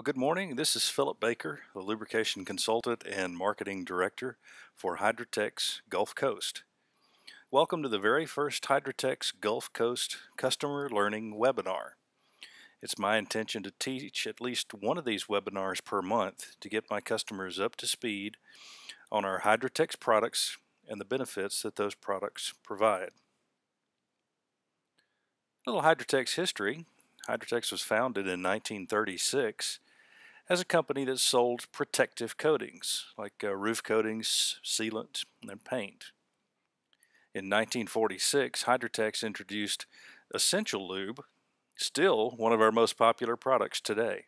Good morning. This is Philip Baker, the lubrication consultant and marketing director for Hydrotex Gulf Coast. Welcome to the very first Hydrotex Gulf Coast Customer Learning webinar. It's my intention to teach at least one of these webinars per month to get my customers up to speed on our Hydrotex products and the benefits that those products provide. A little Hydrotex history. Hydrotex was founded in 1936 as a company that sold protective coatings like roof coatings, sealant, and paint. In 1946, Hydrotex introduced Essential Lube, still one of our most popular products today.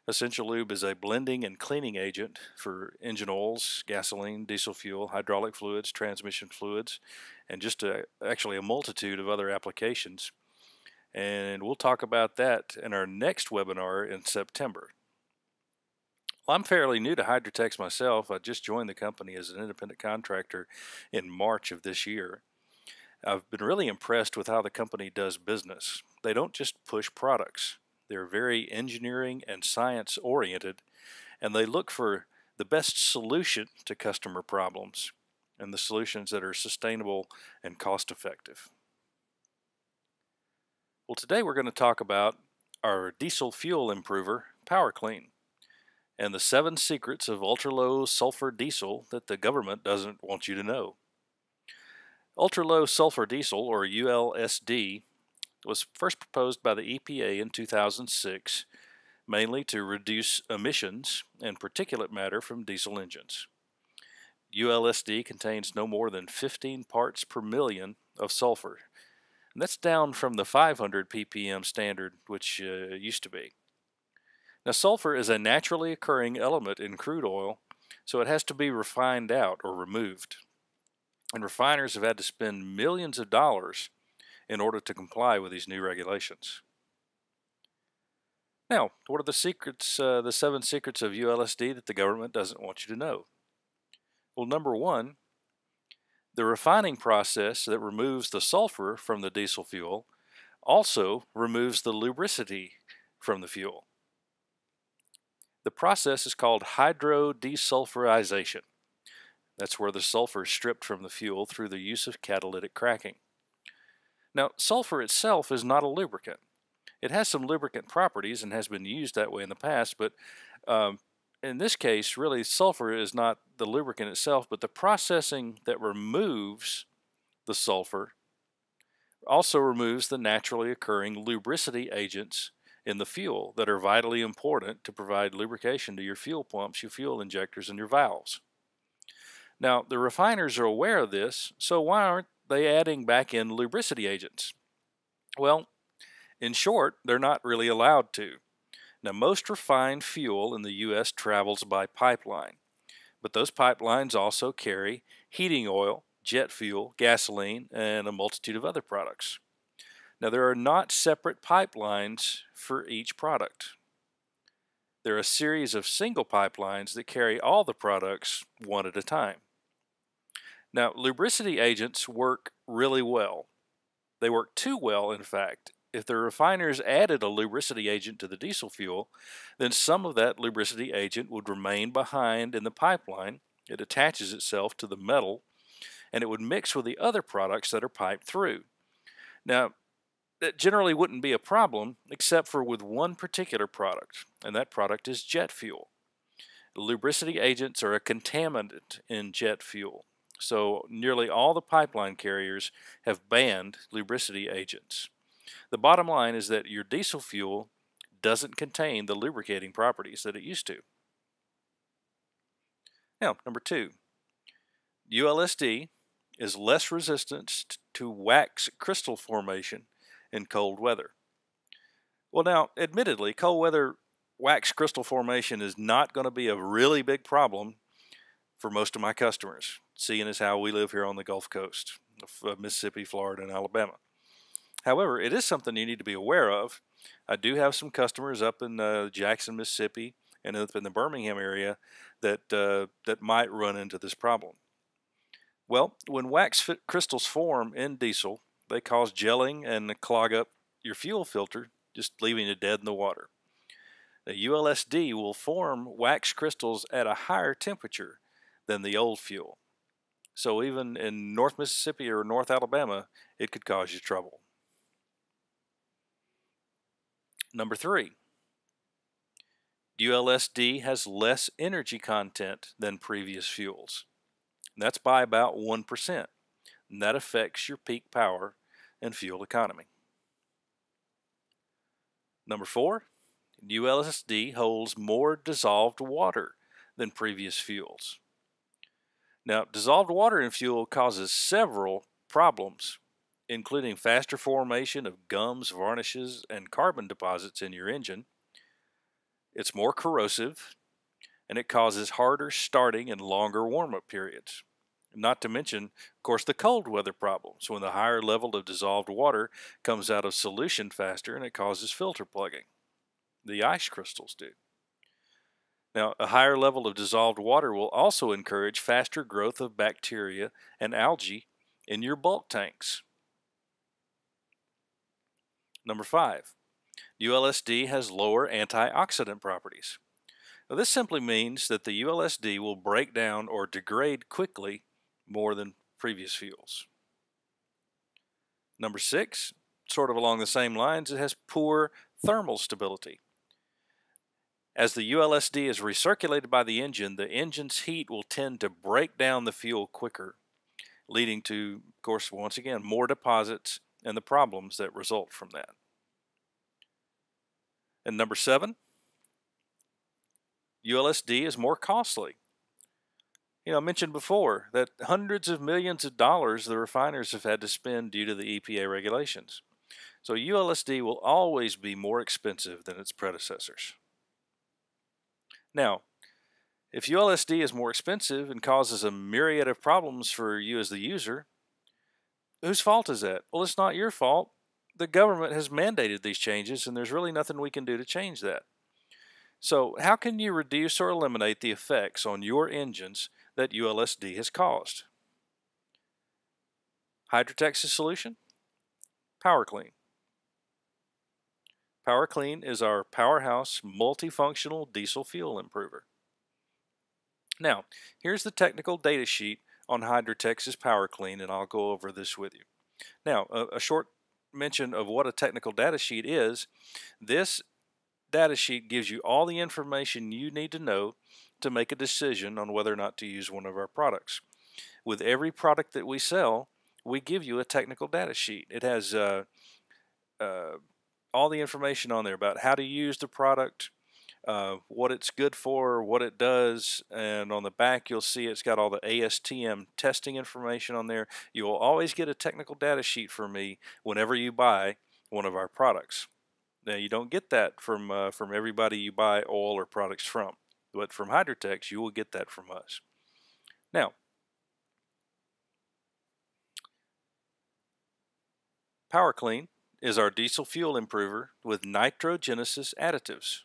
Essential Lube is a blending and cleaning agent for engine oils, gasoline, diesel fuel, hydraulic fluids, transmission fluids, and just actually a multitude of other applications. And we'll talk about that in our next webinar in September. Well, I'm fairly new to Hydrotex myself. I just joined the company as an independent contractor in March of this year. I've been really impressed with how the company does business. They don't just push products. They're very engineering and science oriented, and they look for the best solution to customer problems and the solutions that are sustainable and cost effective. Well, today we're going to talk about our diesel fuel improver, PowerClean, and the 7 secrets of ultra-low sulfur diesel that the government doesn't want you to know. Ultra-low sulfur diesel, or ULSD, was first proposed by the EPA in 2006, mainly to reduce emissions and particulate matter from diesel engines. ULSD contains no more than 15 parts per million of sulfur, and that's down from the 500 ppm standard, which used to be. Now, sulfur is a naturally occurring element in crude oil, so it has to be refined out or removed. And refiners have had to spend millions of dollars in order to comply with these new regulations. Now, what are the secrets, the 7 secrets of ULSD that the government doesn't want you to know? Well, number 1, the refining process that removes the sulfur from the diesel fuel also removes the lubricity from the fuel. The process is called hydrodesulfurization. That's where the sulfur is stripped from the fuel through the use of catalytic cracking. Now, sulfur itself is not a lubricant. It has some lubricant properties and has been used that way in the past, but in this case, really, sulfur is not the lubricant itself, but the processing that removes the sulfur also removes the naturally occurring lubricity agents in the fuel that are vitally important to provide lubrication to your fuel pumps, your fuel injectors, and your valves. Now, the refiners are aware of this, so why aren't they adding back in lubricity agents? Well, in short, they're not really allowed to. Now, most refined fuel in the U.S. travels by pipeline, but those pipelines also carry heating oil, jet fuel, gasoline, and a multitude of other products. Now, there are not separate pipelines for each product. There are a series of single pipelines that carry all the products one at a time. Now, lubricity agents work really well. They work too well, in fact. If the refiners added a lubricity agent to the diesel fuel, then some of that lubricity agent would remain behind in the pipeline. It attaches itself to the metal, and it would mix with the other products that are piped through. Now, that generally wouldn't be a problem except for with one particular product, and that product is jet fuel. Lubricity agents are a contaminant in jet fuel, so nearly all the pipeline carriers have banned lubricity agents. The bottom line is that your diesel fuel doesn't contain the lubricating properties that it used to. Now, number 2, ULSD is less resistant to wax crystal formation in cold weather. Well, now, admittedly, cold weather wax crystal formation is not going to be a really big problem for most of my customers, seeing as how we live here on the Gulf Coast of Mississippi, Florida, and Alabama. However, it is something you need to be aware of. I do have some customers up in Jackson, Mississippi, and up in the Birmingham area that might run into this problem. Well, when wax crystals form in diesel, they cause gelling and clog up your fuel filter, just leaving it dead in the water. The ULSD will form wax crystals at a higher temperature than the old fuel. So even in North Mississippi or North Alabama, it could cause you trouble. Number 3, ULSD has less energy content than previous fuels. That's by about 1%. And that affects your peak power and fuel economy. Number 4, ULSD holds more dissolved water than previous fuels. Now, dissolved water in fuel causes several problems, including faster formation of gums, varnishes, and carbon deposits in your engine. It's more corrosive, and it causes harder starting and longer warm-up periods. Not to mention, of course, the cold weather problems when the higher level of dissolved water comes out of solution faster and it causes filter plugging. The ice crystals do. Now, a higher level of dissolved water will also encourage faster growth of bacteria and algae in your bulk tanks. Number 5, ULSD has lower antioxidant properties. Now, this simply means that the ULSD will break down or degrade quickly more than previous fuels. Number 6, sort of along the same lines, it has poor thermal stability. As the ULSD is recirculated by the engine's heat will tend to break down the fuel quicker, leading to, of course, once again, more deposits and the problems that result from that. And number 7, ULSD is more costly. I mentioned before that hundreds of millions of dollars the refiners have had to spend due to the EPA regulations. So ULSD will always be more expensive than its predecessors. Now, if ULSD is more expensive and causes a myriad of problems for you as the user, whose fault is that? Well, it's not your fault. The government has mandated these changes, and there's really nothing we can do to change that. So how can you reduce or eliminate the effects on your engines that ULSD has caused? Hydrotex's solution? PowerClean. PowerClean is our powerhouse multifunctional diesel fuel improver. Now, here's the technical data sheet on Hydrotex's PowerClean, and I'll go over this with you. Now, a short mention of what a technical data sheet is. This data sheet gives you all the information you need to know to make a decision on whether or not to use one of our products. With every product that we sell, we give you a technical data sheet. It has all the information on there about how to use the product, what it's good for, what it does, and on the back you'll see it's got all the ASTM testing information on there. You will always get a technical data sheet from me whenever you buy one of our products. Now, you don't get that from everybody you buy oil or products from, but from Hydrotex you will get that from us. Now, PowerClean is our diesel fuel improver with nitrogenesis additives.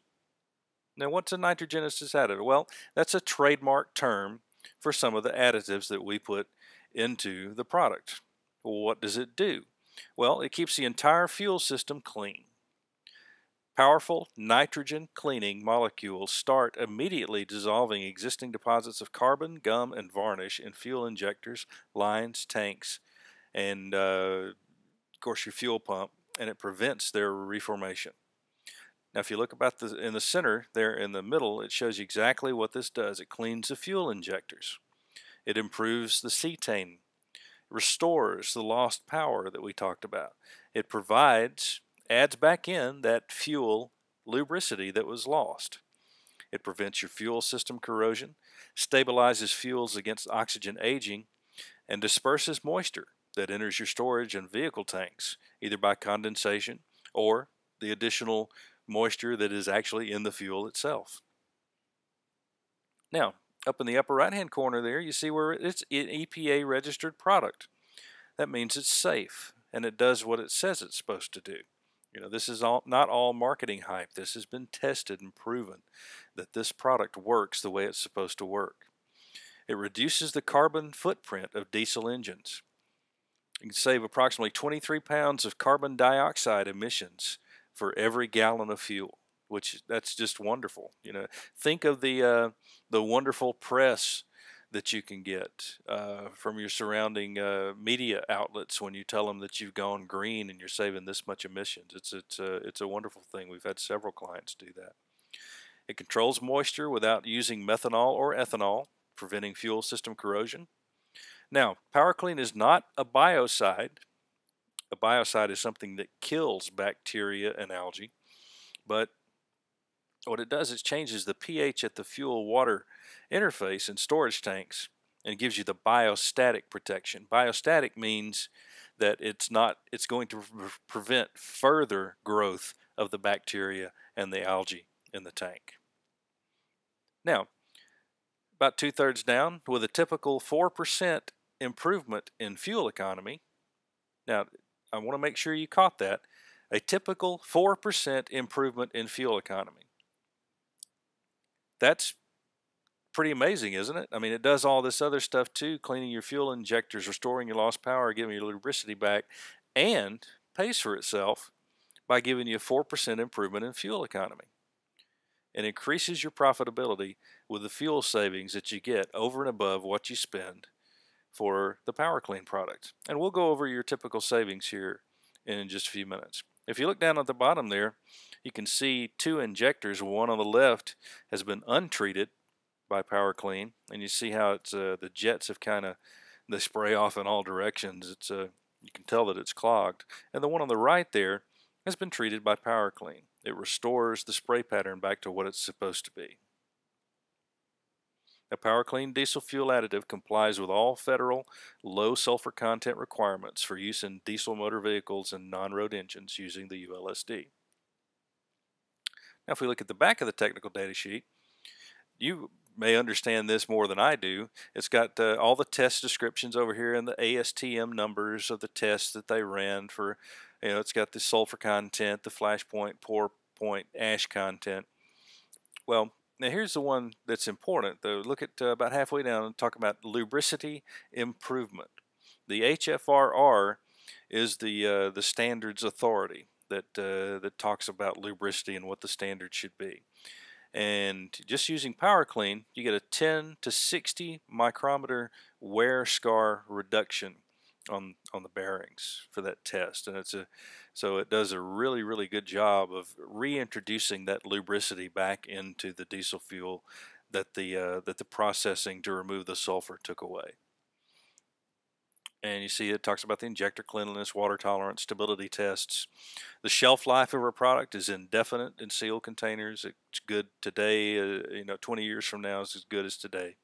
Now, what's a nitrogenesis additive? Well, that's a trademark term for some of the additives that we put into the product. Well, what does it do? Well, it keeps the entire fuel system clean. Powerful nitrogen cleaning molecules start immediately dissolving existing deposits of carbon, gum, and varnish in fuel injectors, lines, tanks, and of course your fuel pump, and it prevents their reformation. Now, if you look about in the center there in the middle, it shows you exactly what this does. It cleans the fuel injectors. It improves the cetane, restores the lost power that we talked about. It adds back in that fuel lubricity that was lost. It prevents your fuel system corrosion, stabilizes fuels against oxygen aging, and disperses moisture that enters your storage and vehicle tanks, either by condensation or the additional moisture that is actually in the fuel itself. Now, up in the upper right hand corner there, you see where it's an EPA registered product. That means it's safe and it does what it says it's supposed to do. This is not all marketing hype. This has been tested and proven that this product works the way it's supposed to work. It reduces the carbon footprint of diesel engines. You can save approximately 23 pounds of carbon dioxide emissions for every gallon of fuel. which that's just wonderful. Think of the wonderful press that you can get from your surrounding media outlets when you tell them that you've gone green and you're saving this much emissions. It's a wonderful thing. We've had several clients do that. It controls moisture without using methanol or ethanol, preventing fuel system corrosion. Now, PowerClean is not a biocide. A biocide is something that kills bacteria and algae, but what it does is changes the pH at the fuel water interface in storage tanks and gives you the biostatic protection. Biostatic means that it's going to prevent further growth of the bacteria and the algae in the tank. Now, about 2/3 down, with a typical 4% improvement in fuel economy. Now, I want to make sure you caught that. A typical 4% improvement in fuel economy. That's pretty amazing, isn't it? I mean, it does all this other stuff too, cleaning your fuel injectors, restoring your lost power, giving your lubricity back, and pays for itself by giving you a 4% improvement in fuel economy. And increases your profitability with the fuel savings that you get over and above what you spend for the PowerClean product. And we'll go over your typical savings here in just a few minutes. If you look down at the bottom there, you can see 2 injectors. One on the left has been untreated by PowerClean, and you see how it's the jets have they spray off in all directions. You can tell that it's clogged. And the one on the right there has been treated by PowerClean. It restores the spray pattern back to what it's supposed to be. A PowerClean diesel fuel additive complies with all federal low sulfur content requirements for use in diesel motor vehicles and non-road engines using the ULSD. Now, if we look at the back of the technical data sheet, you may understand this more than I do. It's got all the test descriptions over here and the ASTM numbers of the tests that they ran for, it's got the sulfur content, the flash point, pour point, ash content. Well, now here's the one that's important, though. Look at about halfway down and talk about lubricity improvement. The HFRR is the standards authority that talks about lubricity and what the standard should be. And just using PowerClean, you get a 10 to 60 micrometer wear scar reduction on the bearings for that test. And so it does a really good job of reintroducing that lubricity back into the diesel fuel that the processing to remove the sulfur took away. And you see it talks about the injector cleanliness, water tolerance, stability tests. The shelf life of our product is indefinite in sealed containers. It's good today, 20 years from now is as good as today.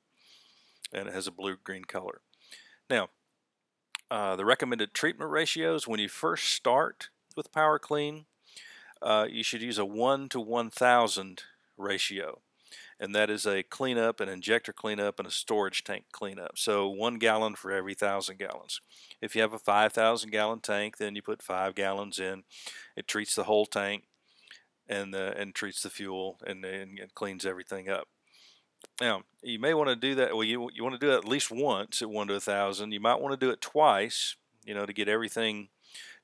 And it has a blue-green color. Now, the recommended treatment ratios, when you first start with PowerClean, you should use a 1 to 1,000 ratio. And that is a cleanup, an injector cleanup, and a storage tank cleanup. So 1 gallon for every 1,000 gallons. If you have a 5,000 gallon tank, then you put 5 gallons in. It treats the whole tank and treats the fuel and cleans everything up. Now, you may want to do that. Well, you want to do it at least once at 1 to 1,000. You might want to do it twice, to get everything,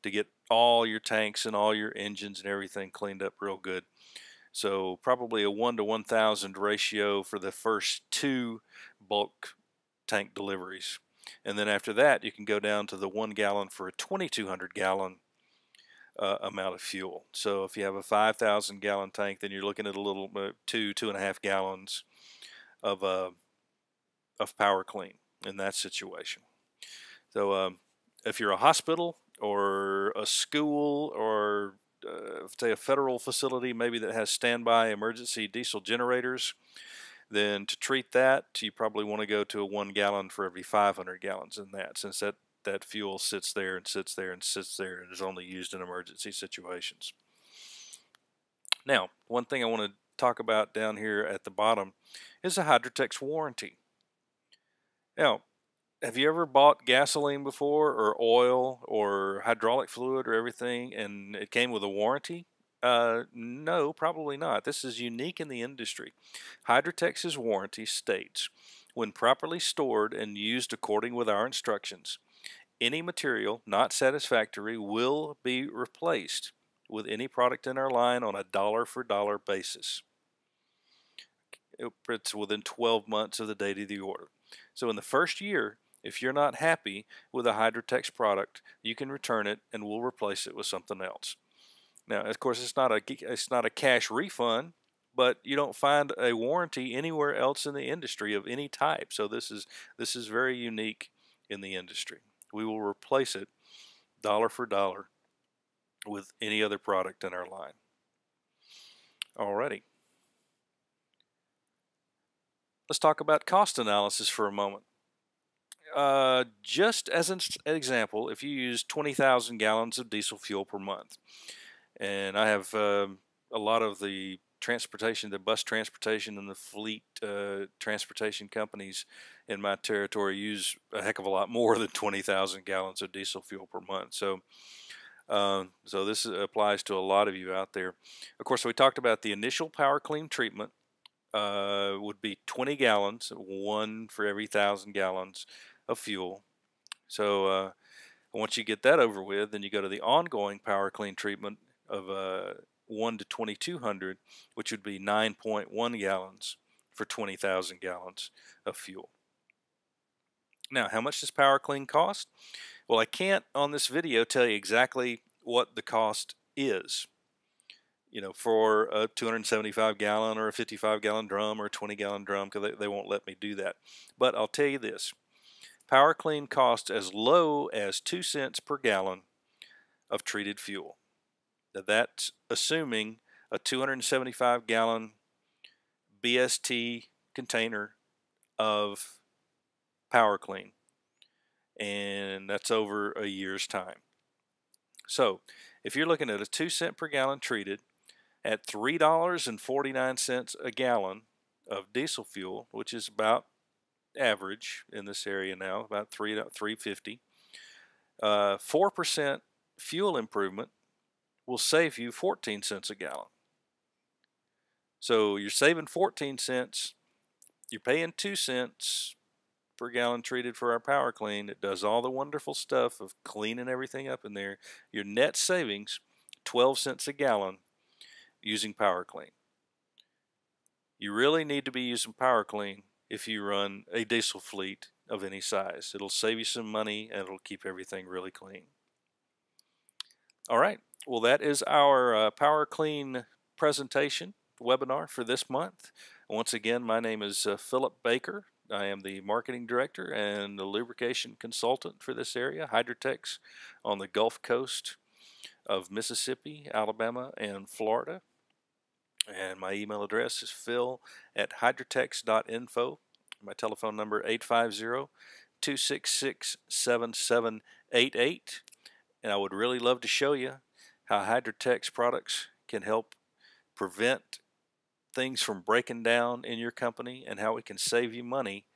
to get all your tanks and all your engines and everything cleaned up real good. So probably a 1 to 1,000 ratio for the first 2 bulk tank deliveries. And then after that, you can go down to the 1 gallon for a 2,200 gallon amount of fuel. So if you have a 5,000 gallon tank, then you're looking at a little 2.5 gallons of PowerClean in that situation. So if you're a hospital or a school or say a federal facility maybe that has standby emergency diesel generators, then to treat that you probably want to go to a 1 gallon for every 500 gallons in that, since that fuel sits there and sits there and sits there and is only used in emergency situations. Now, one thing I want to talk about down here at the bottom is a Hydrotex warranty. Now, have you ever bought gasoline before, or oil, or hydraulic fluid, or everything, and it came with a warranty? No, probably not. This is unique in the industry. Hydrotex's warranty states, when properly stored and used according with our instructions, any material not satisfactory will be replaced with any product in our line on a dollar for dollar basis. It's within 12 months of the date of the order. So in the first year, if you're not happy with a Hydrotex product, you can return it and we'll replace it with something else. Now, of course, it's not a cash refund, but you don't find a warranty anywhere else in the industry of any type. So this is very unique in the industry. We will replace it dollar for dollar with any other product in our line. Alrighty. Let's talk about cost analysis for a moment. Just as an example, if you use 20,000 gallons of diesel fuel per month, and I have a lot of the transportation, the bus transportation and the fleet transportation companies in my territory use a heck of a lot more than 20,000 gallons of diesel fuel per month. So this applies to a lot of you out there. Of course, we talked about the initial power clean treatment would be 20 gallons, one for every 1,000 gallons of fuel. So once you get that over with, then you go to the ongoing power clean treatment of 1 to 2,200, which would be 9.1 gallons for 20,000 gallons of fuel. Now, how much does power clean cost? Well, I can't on this video tell you exactly what the cost is, for a 275 gallon or a 55 gallon drum or a 20 gallon drum, because they won't let me do that. But I'll tell you this: power clean costs as low as 2 cents per gallon of treated fuel. Now that's assuming a 275 gallon BST container of power clean, and that's over a year's time. So if you're looking at a 2 cent per gallon treated at $3.49 a gallon of diesel fuel, which is about average in this area now, about $3.50, 4% fuel improvement will save you 14 cents a gallon. So you're saving 14 cents, you're paying 2 cents per gallon treated for our power clean. It does all the wonderful stuff of cleaning everything up in there. Your net savings, 12 cents a gallon using power clean. You really need to be using power clean if you run a diesel fleet of any size. It'll save you some money and it'll keep everything really clean. All right, well, that is our power clean presentation webinar for this month. Once again, my name is Philip Baker. I am the marketing director and the lubrication consultant for this area, Hydrotex, on the Gulf Coast of Mississippi, Alabama, and Florida. And my email address is phil@hydrotex.info. My telephone number 850-266-7788. And I would really love to show you how Hydrotex products can help prevent things from breaking down in your company and how it can save you money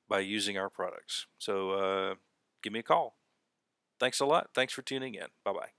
by using our products. So give me a call. Thanks a lot. Thanks for tuning in. Bye-bye.